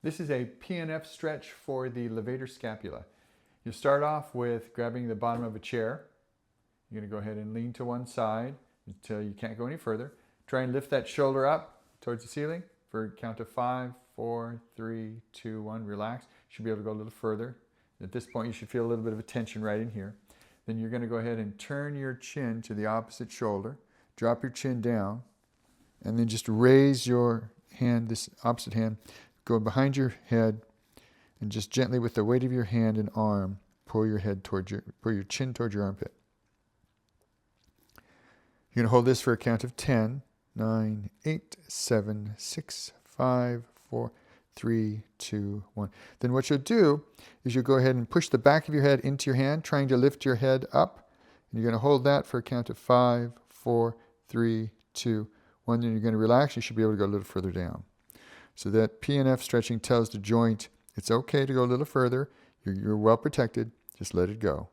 This is a PNF stretch for the levator scapula. You start off with grabbing the bottom of a chair. You're going to go ahead and lean to one side until you can't go any further. Try and lift that shoulder up towards the ceiling for a count of 5, 4, 3, 2, 1. Relax. You should be able to go a little further. At this point, you should feel a little bit of a tension right in here. Then you're going to go ahead and turn your chin to the opposite shoulder. Drop your chin down. And then just raise your hand, this opposite hand, go behind your head, and just gently with the weight of your hand and arm, pull your chin towards your armpit. You're going to hold this for a count of 10, 9, 8, 7, 6, 5, 4, 3, 2, 1. Then what you'll do is you'll go ahead and push the back of your head into your hand, trying to lift your head up. And you're going to hold that for a count of 5, 4, 3, 2, 1. Then you're going to relax. You should be able to go a little further down. So that PNF stretching tells the joint it's okay to go a little further. You're well protected. Just let it go.